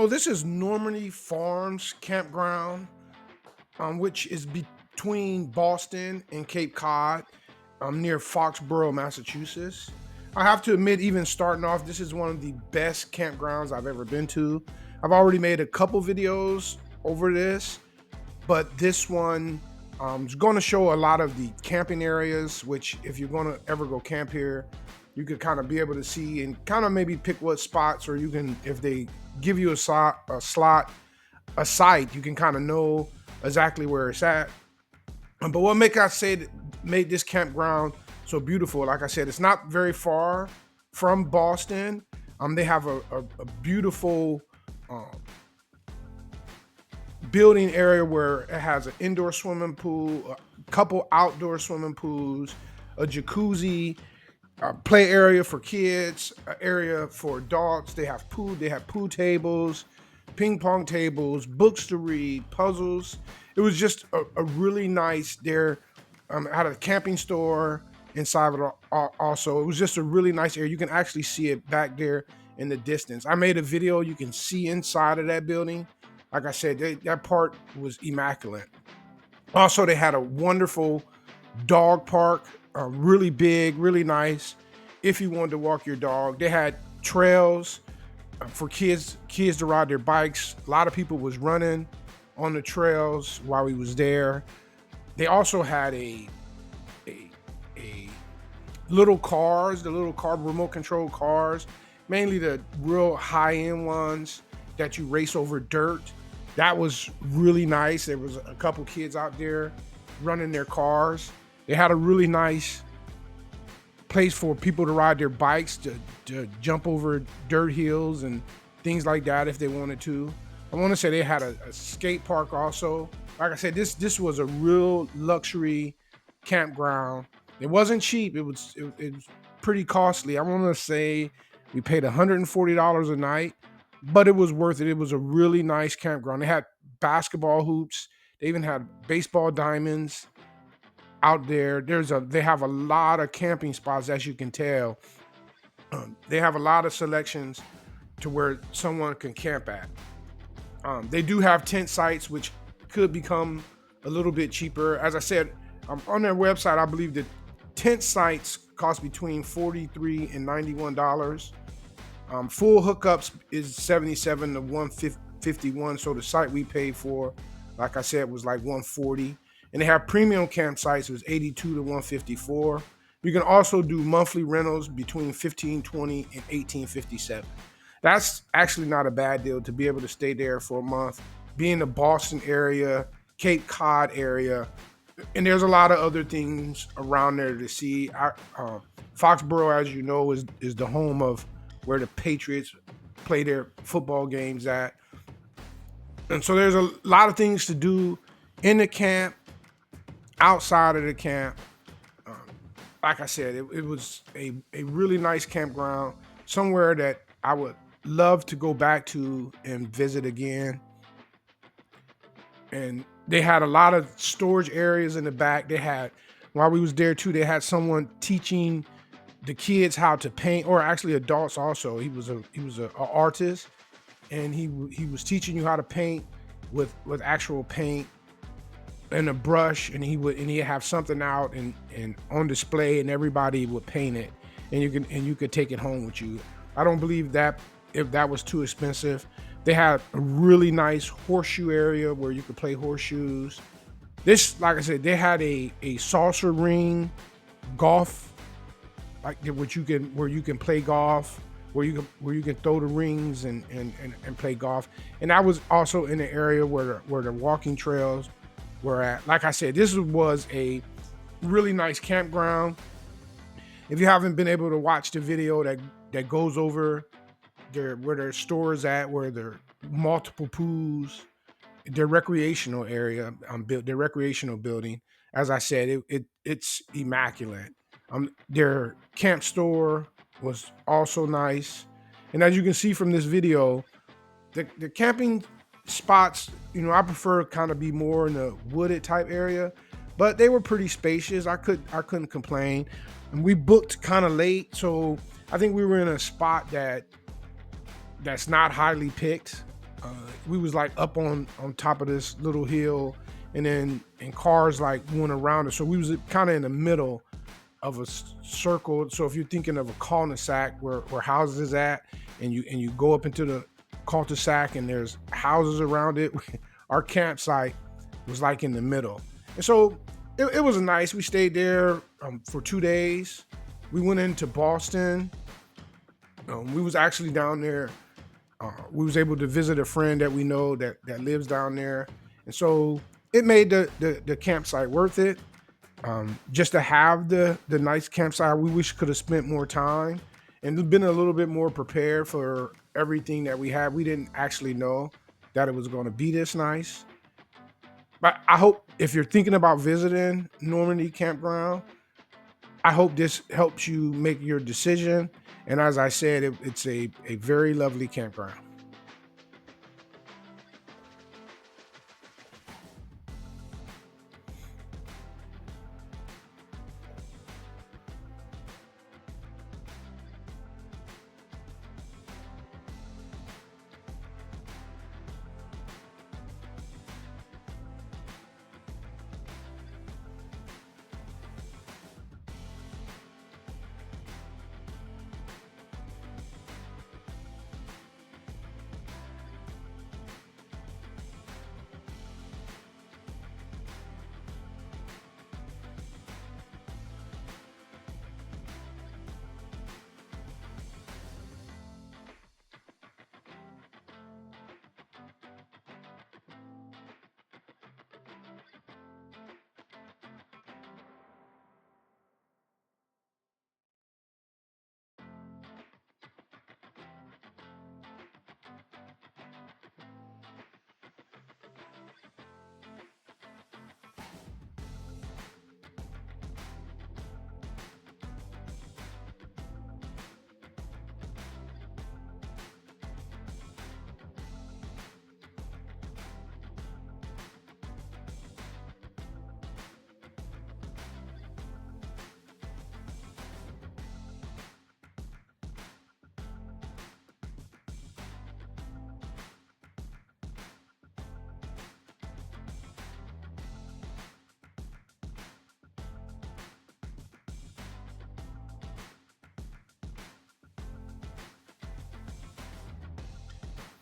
Oh, this is Normandy Farms Campground, which is between Boston and Cape Cod, near Foxborough, Massachusetts. I have to admit, even starting off, this is one of the best campgrounds I've ever been to. I've already made a couple videos over this, but this one is going to show a lot of the camping areas, which if you're going to ever go camp here, you could kind of be able to see and kind of maybe pick what spots, or you can, if they give you a site, you can kind of know exactly where it's at. But what made this campground so beautiful? Like I said, it's not very far from Boston. They have a beautiful um, building area where it has an indoor swimming pool, a couple outdoor swimming pools, a jacuzzi, a play area for kids, an area for adults. They have pool tables, ping pong tables, books to read, puzzles. It was just a really nice there. Had a camping store inside of it also. It was just a really nice area. You can actually see it back there in the distance. I made a video. You can see inside of that building. Like I said, that part was immaculate. Also, they had a wonderful dog park, really big, really nice. If you wanted to walk your dog, they had trails for kids to ride their bikes. A lot of people was running on the trails while we was there. They also had a little cars, the little car remote control cars, mainly the real high end ones that you race over dirt. That was really nice. There was a couple kids out there running their cars. They had a really nice place for people to ride their bikes, to jump over dirt hills and things like that if they wanted to. I want to say they had a skate park also. Like I said, this was a real luxury campground. It wasn't cheap. It was pretty costly. I want to say we paid $140 a night, but it was worth it. It was a really nice campground. They had basketball hoops. They even had baseball diamonds out there. They have a lot of camping spots, as you can tell. They have a lot of selections to where someone can camp at. They do have tent sites, which could become a little bit cheaper. As I said, on their website, I believe that tent sites cost between $43 and $91. Full hookups is $77 to $151. So the site we paid for, like I said, was like $140. And they have premium campsites. It was $82 to $154. You can also do monthly rentals between $15.20 and $18.57. That's actually not a bad deal to be able to stay there for a month, be in the Boston area, Cape Cod area, and there's a lot of other things around there to see. Foxborough, as you know, is the home of where the Patriots play their football games at. And so there's a lot of things to do in the camp, outside of the camp. Like I said, it was a really nice campground, somewhere that I would love to go back to and visit again. And they had a lot of storage areas in the back. They had, while we was there too, they had someone teaching the kids how to paint, or actually adults also. He was a artist, and he was teaching you how to paint with actual paint and a brush, and he'd have something out and on display, and everybody would paint it, and you could take it home with you. I don't believe that if that was too expensive. They had a really nice horseshoe area where you could play horseshoes. This, like I said, they had a saucer ring, golf, like where you can play golf, where you can throw the rings and play golf. And that was also in the area where the walking trails were at. Like I said, this was a really nice campground. If you haven't been able to watch the video that goes over where their stores at, where there are multiple pools, their recreational area, their recreational building. As I said, it's immaculate. Their camp store was also nice, and as you can see from this video, the camping spots, I prefer kind of be more in the wooded type area, but they were pretty spacious. I couldn't complain, and we booked kind of late, so I think we were in a spot that's not highly picked. Uh, we was like up on top of this little hill, and cars like went around us. So we was kind of in the middle of a circle. So if you're thinking of a cul-de-sac where houses is at, and you go up into the cul-de-sac and there's houses around it, our campsite was like in the middle. And so it was nice. We stayed there for 2 days. We went into Boston. We was actually down there. We was able to visit a friend that we know that lives down there, and so it made the campsite worth it. Just to have the nice campsite, we wish could have spent more time and been a little bit more prepared for everything that we had. We didn't actually know that it was going to be this nice. But I hope if you're thinking about visiting Normandy Campground, I hope this helps you make your decision. And as I said, it's a very lovely campground.